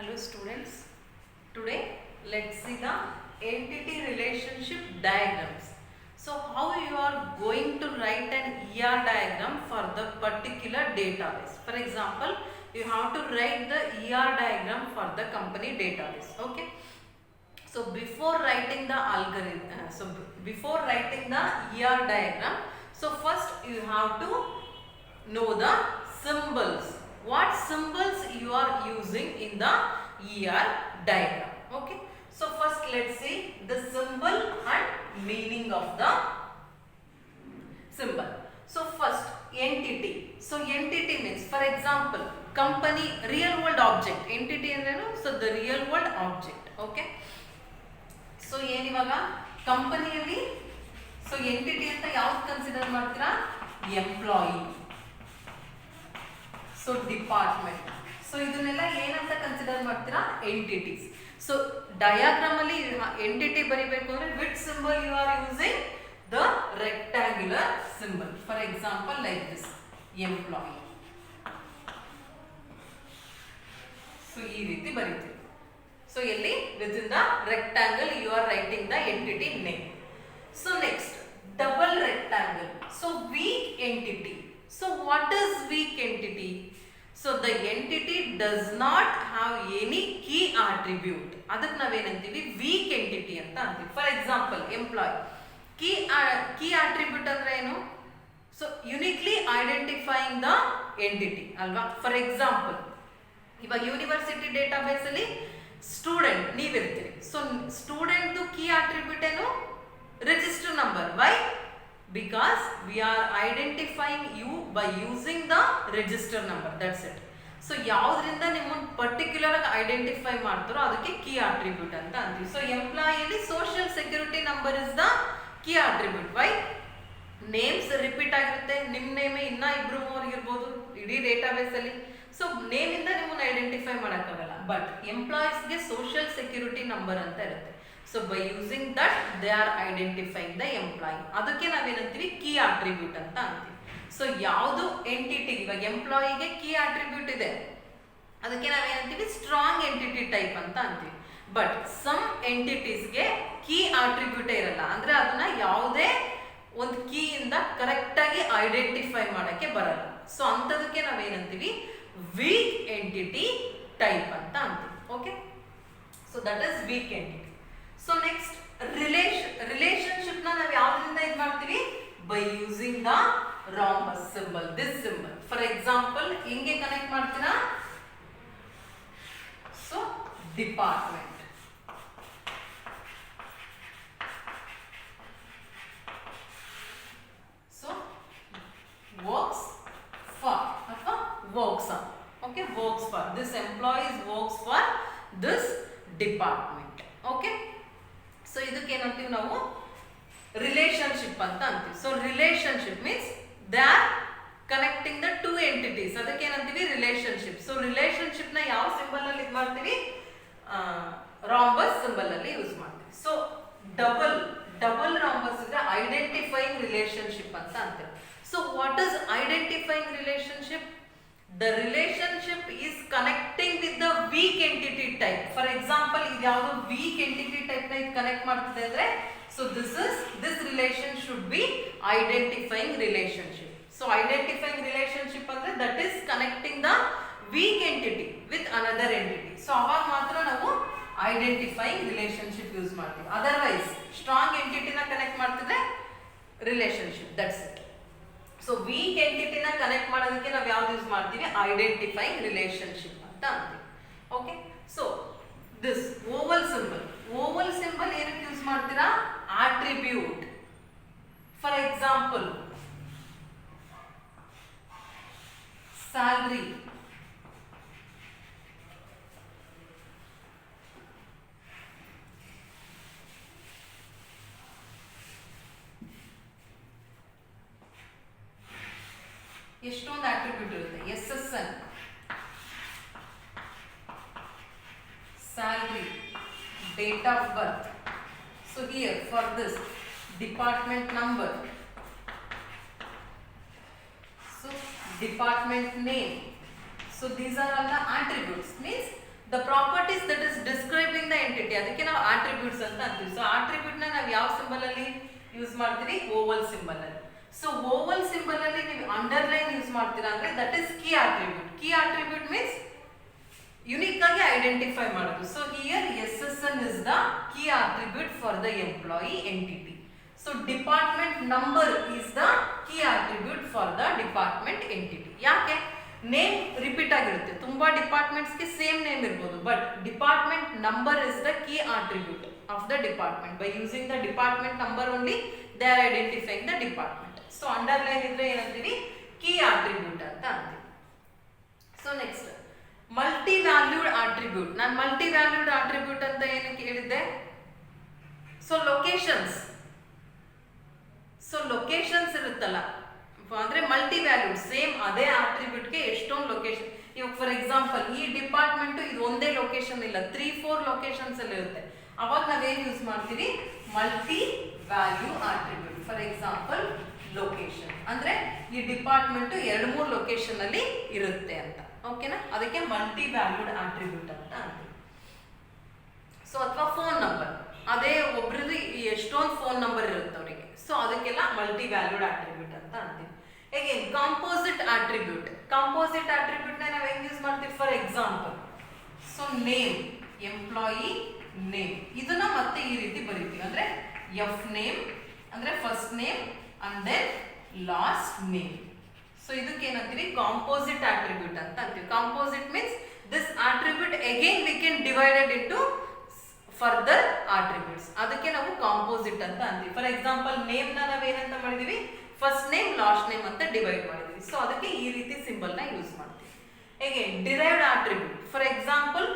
Hello students, today let's see the entity relationship diagrams. So how you are going to write an ER diagram for the particular database. For example, you have to write the ER diagram for the company database. Okay. So before writing the algorithm, before writing the ER diagram, so first you have to know the symbols. What symbols you are using in the ER diagram. Okay. So first let's see the symbol and meaning of the symbol. So first entity. So entity means, for example, company real world object. Entity andrenu, so the real world object. Okay. So ಏನಿವಾಗ ಕಂಪನಿಯಲ್ಲಿ so entity ಅಂತ ಯಾವ್ದು consider ಮಾಡ್ತೀರಾ? Employee, so department, so ಇದನ್ನೆಲ್ಲ ಏನಂತ consider ಮಾಡ್ತೀರಾ? Entities. So diagram ಅಲ್ಲಿ entity ಬರಿಬೇಕು ಅಂದ್ರೆ which symbol you are using? The rectangular symbol. For example like this employee. So ಈ ರೀತಿ ಬರೀತೀವಿ. So ಇಲ್ಲಿ within the rectangle you are writing the entity name. So next double rectangle. So weak entity. So what is weak entity? So the entity does not have any key attribute. ಅದಕ್ಕೆ ನಾವೇನಂತೀವಿ? weak entity ಅಂತ ಅಂತೀವಿ. For example employee. key attribute ಅಂದ್ರೆ ಏನು? So uniquely identifying the entity ಅಲ್ವಾ? For example ಇವಾಗ university database ಅಲ್ಲಿ student ನೀವಿರ್ತೀರಿ. So student key attribute ಏನು? Register number. Why? Because we are identifying you by using the register number. That's it. So ಯಾವ್ದ್ರಿಂದ ನಿಮ್ಮನ್ನು particular ಆಗಿ identify ಮಾಡ್ತಾರೋ ಅದಕ್ಕೆ ಕೀ ಅಟ್ರಿಬ್ಯೂಟ್ ಅಂತ ಅಂತೀವಿ. ಸೊ ಎಂಪ್ಲಾಯಿಲಿ social security number is the key attribute. Why? Names repeat ಆಗಿರುತ್ತೆ. ನಿಮ್ಮ ನೇಮೇ ಇನ್ನ ಇಬ್ರು ಮೂವರಿಗೆ ಇರ್ಬೋದು ಇಡೀ ಡೇಟಾಬೇಸ್ ಅಲ್ಲಿ. ಸೊ ನೇಮ್ ಇಂದ ನಿಮ್ಮನ್ನ ಐಡೆಂಟಿಫೈ ಮಾಡೋಕ್ಕಾಗಲ್ಲ. ಬಟ್ ಎಂಪ್ಲಾಯೀಸ್ಗೆ ಸೋಷಿಯಲ್ ಸೆಕ್ಯೂರಿಟಿ ನಂಬರ್ ಅಂತ ಇರುತ್ತೆ. So by using that they are identifying the employee. ಅದಕ್ಕೆ ನಾವೇನಂತೀವಿ? ಕೀ ಅಟ್ರಿಬ್ಯೂಟ್ ಅಂತ ಅಂತೀವಿ. ಸೊ ಯಾವುದು ಎಂಟಿಟಿ, ಇವಾಗ ಎಂಪ್ಲಾಯಿಗೆ ಕೀ ಅಟ್ರಿಬ್ಯೂಟ್ ಇದೆ, ಅದಕ್ಕೆ ನಾವೇನಂತೀವಿ? ಸ್ಟ್ರಾಂಗ್ ಎಂಟಿಟಿ ಟೈಪ್ ಅಂತ ಅಂತೀವಿ. ಬಟ್ ಸಮ್ ಎಂಟಿಟೀಸ್ಗೆ ಕೀ ಅಟ್ರಿಬ್ಯೂಟೇ ಇರಲ್ಲ. ಅಂದ್ರೆ ಅದನ್ನ ಯಾವುದೇ ಒಂದು ಕೀ ಇಂದ ಕರೆಕ್ಟ್ ಆಗಿ ಐಡೆಂಟಿಫೈ ಮಾಡಕ್ಕೆ ಬರಲ್ಲ. ಸೊ ಅಂತದಕ್ಕೆ ನಾವೇನಂತೀವಿ? ವೀಕ್ ಎಂಟಿಟಿ ಟೈಪ್ ಅಂತ ಅಂತೀವಿ. Okay. So that is weak entity. So next relationship ನ ನಾವು ಯಾವ್ದ್ರಿಂದ ಇದು ಮಾಡ್ತೀವಿ? By using the rhombus symbol, this symbol. For example ಹಿಂಗೆ ಕನೆಕ್ಟ್ ಮಾಡ್ತೀರಾ? So department, so works for ಅಥವಾ works on. Okay, works for this employees works for this department. Okay, so ಇದಕ್ಕೆ ಏನಂತೀವಿ ನಾವು? ರಿಲೇಶನ್ಶಿಪ್ ಅಂತ ಅಂತೀವಿ. So relationship means they are connecting the two entities. ಅದಕ್ಕೆ ಏನಂತೀವಿ? ರಿಲೇಶನ್ಶಿಪ್. ಸೊ ರಿಲೇಶನ್ಶಿಪ್ ನ ಯಾವ ಸಿಂಬಲ್ ಅಲ್ಲಿ ಇದು ಮಾಡ್ತೀವಿ? ರಾಂಬಸ್ ಸಿಂಬಲ್ ಅಲ್ಲಿ ಯೂಸ್ ಮಾಡ್ತೀವಿ. ಸೊ ಡಬಲ್ ರಾಂಬಸ್ ಇದ್ರೆ ಐಡೆಂಟಿಫೈಯಿಂಗ್ ರಿಲೇಶನ್ಶಿಪ್ ಅಂತ ಅಂತೀವಿ. So what is identifying relationship? The relationship is connecting with the weak entity type. For example, ಇದು ಯಾವುದು weak entity type ನ ಇದು ಕನೆಕ್ಟ್ ಮಾಡ್ತಿದೆ ಅಂದ್ರೆ, so this relation should be identifying relationship. So identifying relationship ಅಂದ್ರೆ that is connecting the weak entity with another entity. So ಅವಾಗ ಮಾತ್ರ ನಾವು identifying relationship ಯೂಸ್ ಮಾಡ್ತೀವಿ. ಅದರ್ವೈಸ್ ಸ್ಟ್ರಾಂಗ್ ಎಂಟಿಟಿ ನ ಕನೆಕ್ಟ್ ಮಾಡ್ತಿದ್ರೆ relationship. That's it. So weak ಎಂಟಿಟಿನ connect ಮಾಡೋದಕ್ಕೆ ನಾವು ಯಾವ್ದು ಯೂಸ್ ಮಾಡ್ತೀವಿ? ಐಡೆಂಟಿಫೈಯಿಂಗ್ ರಿಲೇಶನ್ಶಿಪ್ ಅಂತ ಅಂತೀವಿ. Okay. So this oval symbol. Oval symbol ಏನಕ್ಕೆ ಯೂಸ್ ಮಾಡ್ತೀರಾ? ಆಟ್ರಿಬ್ಯೂಟ್. ಫಾರ್ ಎಕ್ಸಾಂಪಲ್ ಸ್ಯಾಲ್ರಿ, ಎಷ್ಟೊಂದು ಆಟ್ರಿಬ್ಯೂಟ್ ಇರುತ್ತೆ. SSN, salary, date of birth. So here for this department number, so department name. So these are all the attributes, means the properties that is describing the entity, ಅದಕ್ಕೆ ನಾವು attributes ಅಂತ ಅಂತೀವಿ. So attribute ನ ನಾವು ಯಾವ symbol ಅಲ್ಲಿ use ಮಾಡ್ತೀವಿ? Oval symbol ಅಲ್ಲಿ. ಸೊ ಓವಲ್ ಸಿಂಬಲ್ ಅಲ್ಲಿ ನೀವು ಅಂಡರ್ಲೈನ್ ಯೂಸ್ ಮಾಡ್ತೀರಾ ಅಂದ್ರೆ that is key attribute. Key attribute means unique ಆಗಿ ಐಡೆಂಟಿಫೈ ಮಾಡೋದು. So here SSN is the key attribute for the employee entity. So department number is the key attribute for the department entity. ಯಾಕೆ? Name repeat ಆಗಿರುತ್ತೆ, ತುಂಬಾ departments ಗೆ same name ಇರಬಹುದು, but department number is the key attribute of the department. By using the department number only they are identifying the department. So underline ಇದ್ರೆ ಏನಂತೀವಿ? Key attribute ಅಂತ ಅಂತೀವಿ. So next multi valued attribute. ನಾನು multi valued attribute ಅಂತ ಏನಕ್ಕೆ ಹೇಳಿದ್ದೆ? So locations ಇರುತ್ತಲ್ಲ, ಅಂದ್ರೆ ಮಲ್ಟಿ ವ್ಯಾಲ್ಯೂಡ್ ಸೇಮ್ ಅದೇ ಆಟ್ರಿಬ್ಯೂಟ್ಗೆ ಎಷ್ಟೊಂದು ಲೊಕೇಶನ್. ಇವಾಗ ಫಾರ್ ಎಕ್ಸಾಂಪಲ್ ಈ ಡಿಪಾರ್ಟ್ಮೆಂಟ್ ಇದು ಒಂದೇ ಲೊಕೇಶನ್ ಇಲ್ಲ, 3-4 ಲೊಕೇಶನ್ಸ್ ಅಲ್ಲಿ ಇರುತ್ತೆ. ಅವಾಗ ನಾವೇನ್ ಯೂಸ್ ಮಾಡ್ತೀವಿ? Multi value attribute. For example location ಅಂದ್ರೆ ಈ ಡಿಪಾರ್ಟ್ಮೆಂಟ್ 2-3 ಲೊಕೇಶನ್ ಅಲ್ಲಿ ಇರುತ್ತೆ ಅಂತ. ಓಕೆನಾ? ಅದಕ್ಕೆ ಮಲ್ಟಿ ವ್ಯಾಲ್ಯೂಡ್ ಆಟ್ರಿಬ್ಯೂಟ್ ಅಂತ ಅಂತೀವಿ. ಸೊ ಅಥವಾ ಫೋನ್ ನಂಬರ್, ಅದೇ ಒಬ್ರದ್ದು ಎಷ್ಟೊಂದು ಫೋನ್ ನಂಬರ್ ಇರುತ್ತೆ ಅವರಿಗೆ, ಸೊ ಅದಕ್ಕೆಲ್ಲ ಮಲ್ಟಿ ವ್ಯಾಲ್ಯೂಡ್ ಆಟ್ರಿಬ್ಯೂಟ್ ಅಂತ ಅಂತೀವಿ. Again composite attribute. Composite attribute ನ ನಾವು ಹೆಂಗ್ ಯೂಸ್ ಮಾಡ್ತೀವಿ? For example so name, employee name, ಇದನ್ನ ಮತ್ತೆ ಈ ರೀತಿ ಬರೀತೀವಿ. ಅಂದ್ರೆ ಎಫ್ ನೇಮ್ ಅಂದ್ರೆ first name and then last name. So ಇದಕ್ಕೆ ಏನಂತೀವಿ? ಕಾಂಪೋಸಿಟ್ ಆಟ್ರಿಬ್ಯೂಟ್ ಅಂತ ಅಂತೀವಿ. Composite means this attribute again we can divided into further attributes, ಅದಕ್ಕೆ ನಾವು ಕಾಂಪೋಸಿಟ್ ಅಂತ ಅಂತೀವಿ. ಫಾರ್ ಎಕ್ಸಾಂಪಲ್ ನೇಮ್ ನ ನಾವೇನಂತ ಮಾಡಿದೀವಿ? ಫಸ್ಟ್ ನೇಮ್ ಲಾಸ್ಟ್ ನೇಮ್ ಅಂತ ಡಿವೈಡ್ ಮಾಡಿದೀವಿ. ಸೊ ಅದಕ್ಕೆ ಈ ರೀತಿ ಸಿಂಬಲ್ ನ ಯೂಸ್ ಮಾಡ್ತೀವಿ. Again derived attribute. For example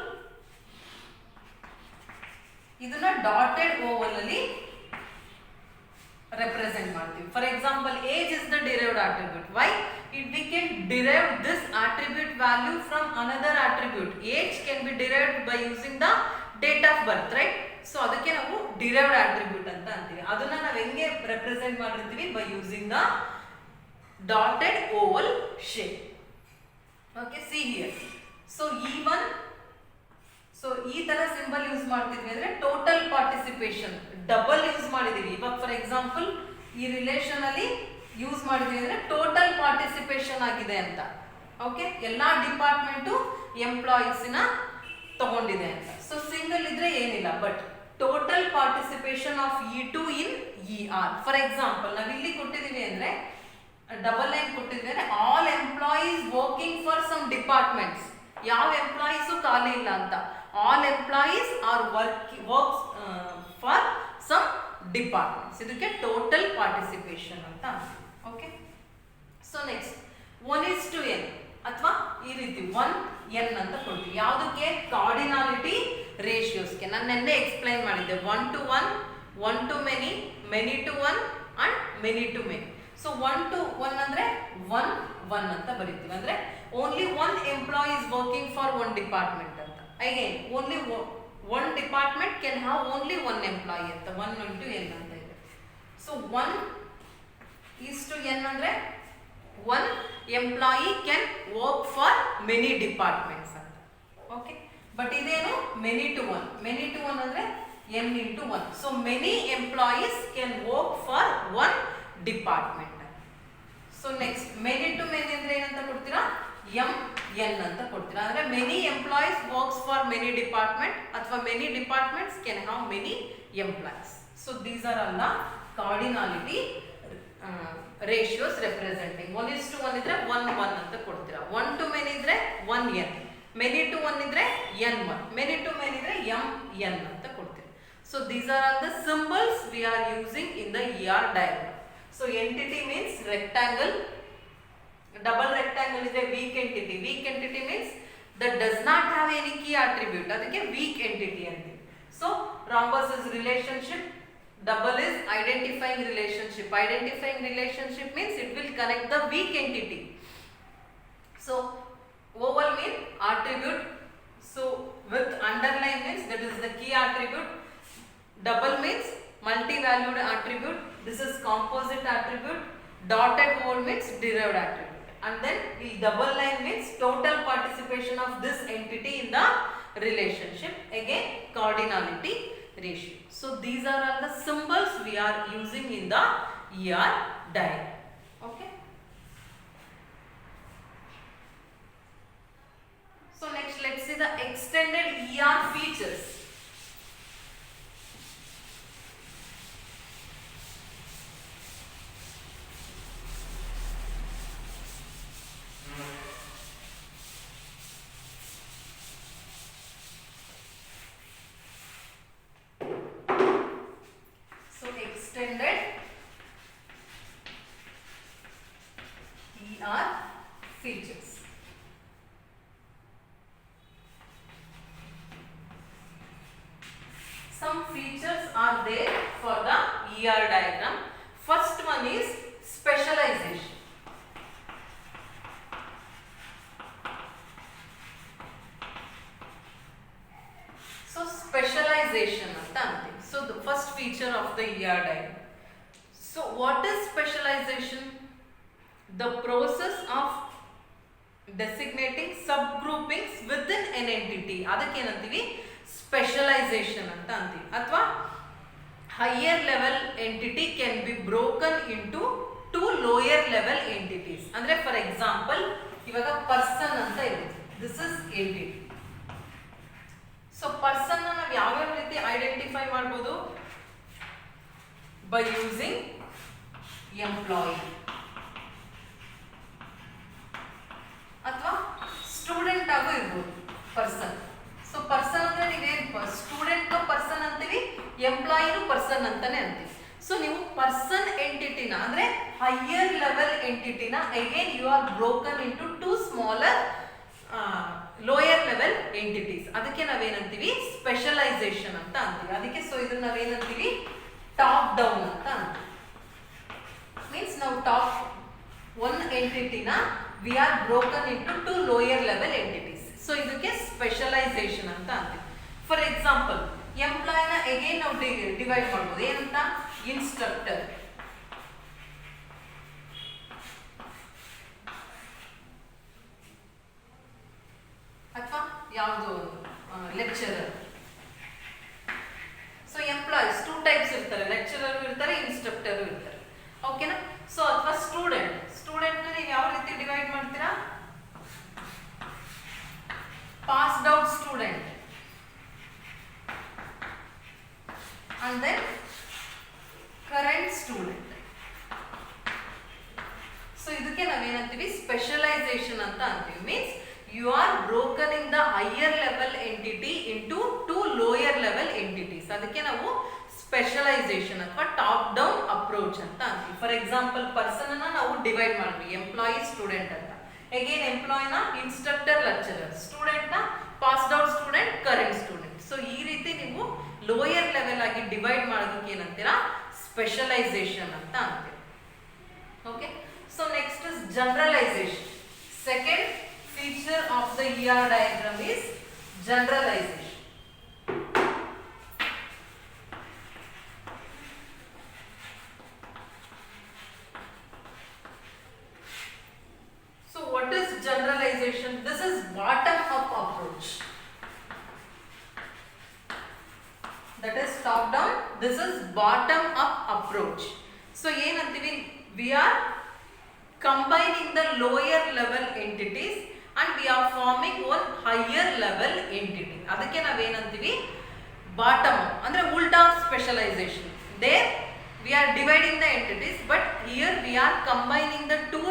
ಇದನ್ನ ಡಾಟೆಡ್ ಓವಲ್ ಅಲ್ಲಿ represent ಮಾಡ್ತೀವಿ. For example age is the derived attribute. Why? It we can derive this attribute value from another attribute. Age can be derived by using the date of birth, right? So ಅದಕ್ಕೆ ನಾವು derived attribute ಅಂತ ಅಂತೀವಿ. ಅದನ್ನ ನಾವು ಹೆಂಗೆ represent ಮಾಡಿರ್ತೀವಿ? By using the dotted Oval shape. Okay, see here. So E1, so ಈ ತರ ಸಿಂಬಲ್ ಯೂಸ್ ಮಾಡ್ತಿದ್ವಿ ಅಂದ್ರೆ ಟೋಟಲ್ ಪಾರ್ಟಿಸಿಪೇಷನ್, ಡಬಲ್ ಯೂಸ್ ಮಾಡಿದೀವಿ. ಇವಾಗ ಫಾರ್ ಎಕ್ಸಾಂಪಲ್ ಈ ರಿಲೇಷನ್ ಅಲ್ಲಿ ಯೂಸ್ ಮಾಡಿದೀವಿ ಅಂದ್ರೆ ಟೋಟಲ್ ಪಾರ್ಟಿಸಿಪೇಷನ್ ಆಗಿದೆ ಅಂತ. ಓಕೆ, ಎಲ್ಲಾ ಡಿಪಾರ್ಟ್ಮೆಂಟು ಎಂಪ್ಲಾಯೀಸ್ನ ತಗೊಂಡಿದೆ ಅಂತ. ಸೊ ಸಿಂಗಲ್ ಇದ್ರೆ ಏನಿಲ್ಲ, but total participation of E2 in ER. For example ನಾವು ಇಲ್ಲಿ ಕೊಟ್ಟಿದೀವಿ ಅಂದ್ರೆ ಡಬಲ್ ಲೈನ್ ಕೊಟ್ಟಿದ್ವಿ ಅಂದ್ರೆ all employees working for some departments, ಯಾವ ಎಂಪ್ಲಾಯೀಸು ಖಾಲಿ ಇಲ್ಲ ಅಂತ. All employees are works for some departments, ಇದಕ್ಕೆ ಟೋಟಲ್ ಪಾರ್ಟಿಸಿಪೇಷನ್ ಅಂತ. ಓಕೆ, ಸೊ ನೆಕ್ಸ್ಟ್ 1:n ಅಥವಾ ಈ ರೀತಿ 1n ಅಂತ ಕೊಡ್ತೀವಿ. ಯಾವುದಕ್ಕೆ? ಕಾರ್ಡಿನಾಲಿಟಿ ರೇಷಿಯೋಸ್ಗೆ. ನಾನು ನೆನ್ನೆ ಎಕ್ಸ್ಪ್ಲೈನ್ ಮಾಡಿದ್ದೆ 1 to 1, 1 to many, many to 1 and many to many. ಸೊ 1 to 1 ಅಂದ್ರೆ 1 1 ಅಂತ ಬರೀತೀವಿ. ಅಂದ್ರೆ only one employee is working for one department ಅಂತ. Again only one department can have only one employee ಅಂತ. 1 into n ಅಂತ ಇದೆ. ಸೊ 1:n ಅಂದ್ರೆ one employee can work for many departments ಅಂತ. ಓಕೆ, ಬಟ್ ಇದೇನು many to one. Many to one ಅಂದ್ರೆ n into 1. So many employees can work for one department. So next many to many ಅಂದ್ರೆ ಏನಂತ ಕೊಡ್ತೀರಾ? MN ಅಂತ ಕೊಡ್ತೀರಾ. ಅಂದ್ರೆ many employees works for many department ಅಥವಾ many departments can have many employees. So these are all the cardinality ratios representing. 1:1 ಇದ್ರೆ 1 1 ಅಂತ ಕೊಡ್ತೀರಾ. 1 to many ಇದ್ರೆ 1n, many to 1 ಇದ್ರೆ n1, many to many ಇದ್ರೆ mn ಅಂತ ಕೊಡ್ತೀರಾ. So these are all the symbols we are using in the ER diagram. So entity means rectangle. Double rectangle is a weak entity. Weak entity means that does not have any key attribute. ಅದಕ್ಕೆ weak entity ಅಂತೀವಿ. So rhombus is relationship. Double is identifying relationship. Identifying relationship means it will connect the weak entity. So oval means attribute. So with underline means that is the key attribute. Double means multi-valued attribute. This is composite attribute. Dotted oval means derived attribute. And then the double line means total participation of this entity in the relationship, again cardinality ratio. So these are all the symbols we are using in the ER diagram. Okay. So next let's see the extended ER features. So extended ER features. Some features are there for the ER diagram. First one is specialization. So specialization anta ante. So the first feature of the ER diagram. So what is specialization? The process of designating subgroupings within an entity. ಅದಕ್ಕೆ ಏನಂತೀವಿ specialisation ಅಂತ ಅಂತೀವಿ. ಅಥವಾ higher level entity can be broken into two lower level entities. ಅಂದ್ರೆ for example ಇವಾಗ person ಅಂತ ಇರುತ್ತೆ. This is entity. So person ನಾವು ಯಾವ್ಯಾವ ರೀತಿ ಐಡೆಂಟಿಫೈ ಮಾಡಬಹುದು? ಬೈ ಯೂಸಿಂಗ್ ಎಂಪ್ಲಾಯಿ ಅಥವಾ ಸ್ಟೂಡೆಂಟ್ ಆಗು ಇರ್ಬೋದು ಪರ್ಸನ್. ಸೊ ಪರ್ಸನ್ ಅಂದ್ರೆ ನೀವೇನು ಸ್ಟೂಡೆಂಟ್ ಪರ್ಸನ್ ಅಂತೀವಿ, ಎಂಪ್ಲಾಯಿನೂ ಪರ್ಸನ್ ಅಂತಾನೆ ಅಂತೀವಿ. ಸೊ ನೀವು ಪರ್ಸನ್ ಎಂಟಿಟಿನ ಅಂದ್ರೆ ಹೈಯರ್ ಲೆವೆಲ್ ಎಂಟಿಟಿನ again you are broken into two smaller lower level entities. ಅದಕ್ಕೆ ನಾವೇನಂತೀವಿ ಸ್ಪೆಷಲೈಸೇಷನ್ ಅಂತ ಅಂತೀವಿ. ಅದಕ್ಕೆ ಸೊ ಇದನ್ನ ನಾವೇನಂತೀವಿ ಟಾಪ್ ಡೌನ್ ಅಂತ ಅಂತೀವಿ. ಮೀನ್ಸ್ ನಾವು ಟಾಪ್ ಒನ್ ಎಂಟಿಟಿನ we are broken into two lower level entities. So ಇದಕ್ಕೆ ಸ್ಪೆಷಲೈಸೇಷನ್ ಅಂತ ಅಂತೀವಿ. ಫಾರ್ ಎಕ್ಸಾಂಪಲ್ ಎಂಪ್ಲಾಯ್ನ ಅಗೇನ್ ನಾವು ಡಿವೈಡ್ ಮಾಡ್ಬೋದು. ಏನಂತ? ಇನ್ಸ್ಟ್ರಕ್ಟರ್, ಅಥವಾ ಯಾವುದು lecturer. So employees two types ಇರ್ತಾರೆ, ಲೆಕ್ಚರರ್ ಇರ್ತಾರೆ, ಇನ್ಸ್ಟ್ರಕ್ಟರ್ ಇರ್ತಾರೆ. ಓಕೆನಾ? ಸೊ ಅಥವಾ ಸ್ಟೂಡೆಂಟ್, ಸ್ಟೂಡೆಂಟ್ ನೀವು ಯಾವ ರೀತಿ ಡಿವೈಡ್ ಮಾಡ್ತೀರಾ? Passed out student and then current student. So ಇದಕ್ಕೆ ನಾವೇನಂತೀವಿ ಸ್ಪೆಷಲೈಸೇಷನ್ ಅಂತ ಅಂತೀವಿ. Means you are broken in the higher level entity into two lower level entities. ಅದಕ್ಕೆ ನಾವು ಸ್ಪೆಷಲೈಸೇಷನ್ ಅಥವಾ ಟಾಪ್ ಡೌನ್ ಅಪ್ರೋಚ್ ಅಂತ ಅಂತೀವಿ. ಫಾರ್ ಎಕ್ಸಾಂಪಲ್ ಪರ್ಸನ್ ಅನ್ನ ನಾವು ಡಿವೈಡ್ ಮಾಡ್ತೀವಿ ಎಂಪ್ಲಾಯಿ ಸ್ಟೂಡೆಂಟ್ ಅಂತ. ಅಗೇನ್ ಎಂಪ್ಲಾಯಿನ ಇನ್ಸ್ಟ್ರಕ್ಟರ್ ಲೆಕ್ಚರರ್, ಸ್ಟೂಡೆಂಟ್ ನ passed out student, current student. So ಈ ರೀತಿ ನೀವು ಲೋಯರ್ ಲೆವೆಲ್ ಆಗಿ ಡಿವೈಡ್ ಮಾಡೋದಕ್ಕೆ ಏನಂತೀರಾ ಸ್ಪೆಷಲೈಸೇಷನ್ ಅಂತ ಅಂತೀವಿ. Okay. So next is generalisation. Second feature of the ER diagram is generalization. So what is generalization? This is bottom up approach. That is top down, this is bottom up approach. So ಏನಂತೀವಿ we are combining the lower level entities and we are forming one higher level entity. ಅದಕ್ಕೆ ನಾವೇನಂತೀವಿ bottom up ಅಂದ್ರೆ ಉಲ್ಟಾ specialisation. There we are dividing the entities, but here we are combining the two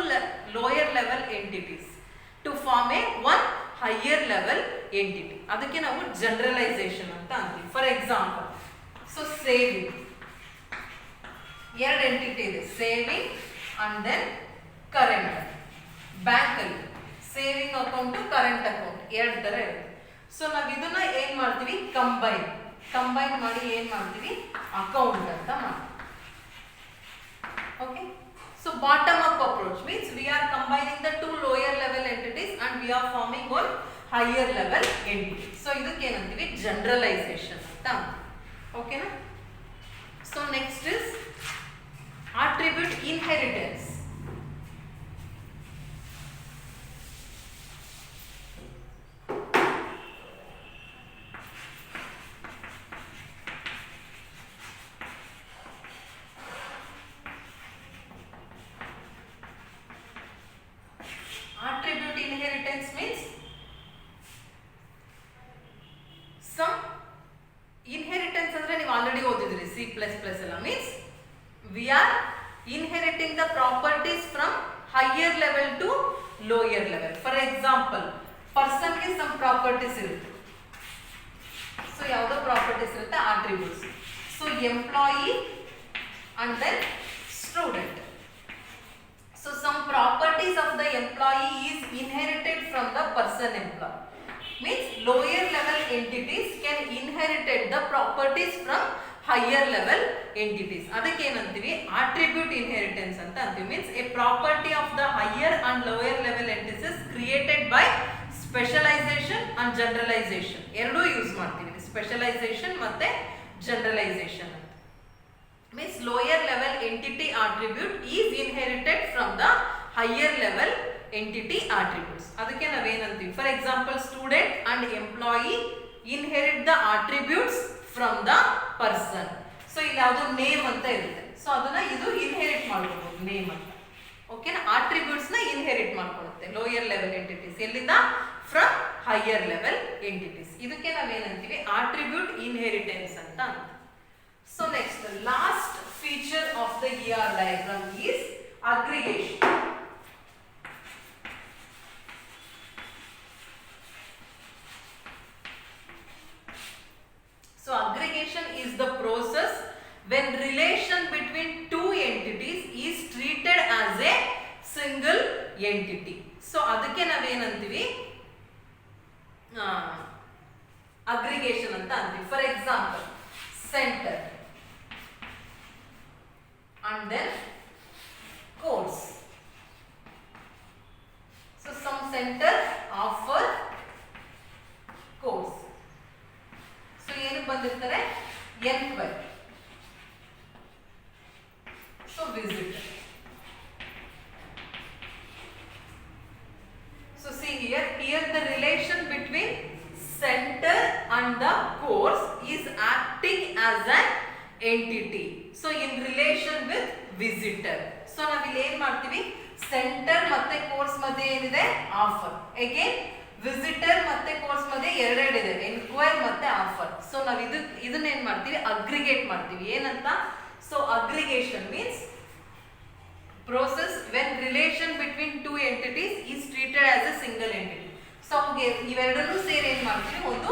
lower level entities to form a one higher level entity. ಅದಕ್ಕೆ ನಾವು generalisation ಅಂತ ಅಂತೀವಿ. For example so saving, ಎರಡು entity ಇದೆ, saving and then current. Bank ಅಲ್ಲಿ saving account, current account ಎರಡು ತರ ಇರುತ್ತೆ. ಸೊ ನಾವು ಇದನ್ನ ಏನ್ ಮಾಡ್ತೀವಿ ಕಂಬೈನ್ ಮಾಡಿ ಏನ್ ಮಾಡ್ತೀವಿ ಅಕೌಂಟ್ ಅಂತ ಮಾಡ್ತೀವಿ. Okay. So bottom up approach means we are combining the two lower level entities and we are forming one higher level entity. So ಇದಕ್ಕೆ ಏನಂತೀವಿ ಜನರಲೈಸೇಷನ್ ಅಂತ. ಓಕೆನಾ? So next is attribute inheritance. inheritance means some inheritance ಅಂದ್ರೆ ನೀವು already ಓದಿದ್ರಿ C++ ಎಲ್ಲ means we are inheriting the properties from higher level to lower level. For example, person ಗೆ some properties ಇರುತ್ತೆ. So ಯಾವುದು properties ಇರುತ್ತೆ? Attributes. So employee and then student. So some properties of the employee is inherited from the person employee. Means lower level entities can inherited the properties from higher level entities. ಅದಕ್ಕೆ ಏನಂತೀವಿ? attribute inheritance ಅಂತ ಅಂತೀವಿ. Means a property of the higher and lower level entities created by specialization and generalization. ಎರಡೂ use ಮಾಡ್ತೀವಿ, specialization ಮತ್ತೆ generalization. Means lower level entity attribute is inherited from the higher level entity attributes. ಅದಕ್ಕೆ ನಾವೇನಂತೀವಿ? For example student and employee inherit the attributes from the person. So ಇಲ್ಲಿ ಯಾವುದು name ಅಂತ ಇರುತ್ತೆ, so ಅದನ್ನ ಇದು ಇನ್ಹೆರಿಟ್ ಮಾಡ್ಕೋಬಹುದು ನೇಮ್ ಅಂತ. ಓಕೆನಾ? attributes ನ ಇನ್ಹೆರಿಟ್ ಮಾಡ್ಕೊಳ್ಳುತ್ತೆ ಲೋಯರ್ ಲೆವೆಲ್ ಎಂಟಿಟೀಸ್. ಎಲ್ಲಿಂದ? From higher level entities. ಇದಕ್ಕೆ ನಾವೇನಂತೀವಿ? attribute inheritance ಅಂತ ಅಂತೀವಿ. So next, the last feature of the ER diagram is aggregation. So aggregation is the process when relation between two entities is treated as a single entity. So ಅದಕ್ಕೆ ನಾವೇನಂತೀವಿ? aggregation ಅಂತ ಅಂತೀವಿ. For example, center and then course. So some center offer course. So ಏನು ಬಂದಿರ್ತಾರೆ? enquiry. So visitor. So see here the relation between center and the course is acting as an entity. So in relation with visitor. So ನಾವಿಲ್ಲಿ ಏನು ಮಾಡ್ತೀವಿ? Centre ಮತ್ತೆ course ಮಧ್ಯೆ ಏನಿದೆ? Offer. Again visitor ಮತ್ತೆ course ಮಧ್ಯೆ ಎರಡೆರಡಿದೆ, ಎನ್ಕ್ವೈರ್ ಮತ್ತೆ offer. So ನಾವು ಇದನ್ನ ಏನ್ ಮಾಡ್ತೀವಿ? ಅಗ್ರಿಗೇಟ್ ಮಾಡ್ತೀವಿ. ಏನಂತ? So aggregation means process when relation between two entities is treated as a single entity. So ಇವೆರಡನ್ನೂ ಸೇರಿ ಏನ್ ಮಾಡ್ತೀವಿ? ಒಂದು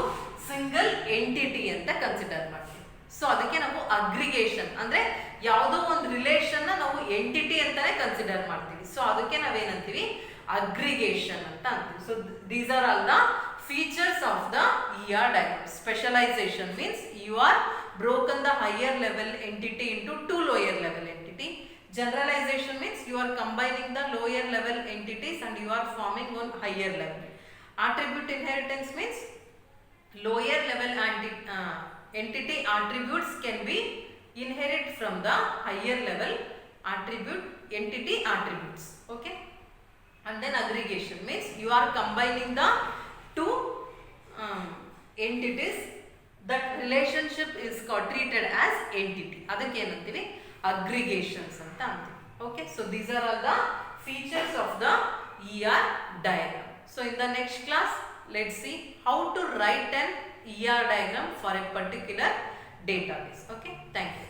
ಸಿಂಗಲ್ ಎಂಟಿಟಿ ಅಂತ ಕನ್ಸಿಡರ್ ಮಾಡ್ತೀವಿ. ಸೊ ಅದಕ್ಕೆ ನಾವು ಅಗ್ರಿಗೇಷನ್ ಅಂದ್ರೆ ಯಾವುದೋ ಒಂದು ರಿಲೇಷನ್ ನಾವು ಎಂಟಿಟಿ ಅಂತಾನೆ ಕನ್ಸಿಡರ್ ಮಾಡ್ತೀವಿ. ಸೊ ಅದಕ್ಕೆ ನಾವೇನಂತೀವಿ? ಅಗ್ರಿಗೇಷನ್ ಅಂತ ಅಂತೀವಿ. So these are all the features of the ER diagram. Specialization means you are broken the higher level entity into two lower level entity. Generalization means you are combining the lower level entities and you are forming one higher level. Attribute inheritance means lower level entity attributes can be inherit from the higher level entity attributes. Okay? And then aggregation means you are combining the two entities, that relationship is treated as entity. ಅದಕ್ಕೆ ಏನಂತೀವಿ? aggregations ಅಂತ ಅಂತೀವಿ. Okay, so these are all the features of the ER diagram. So in the next class, let's see how to write an ER diagram for a particular database. Okay, thank you.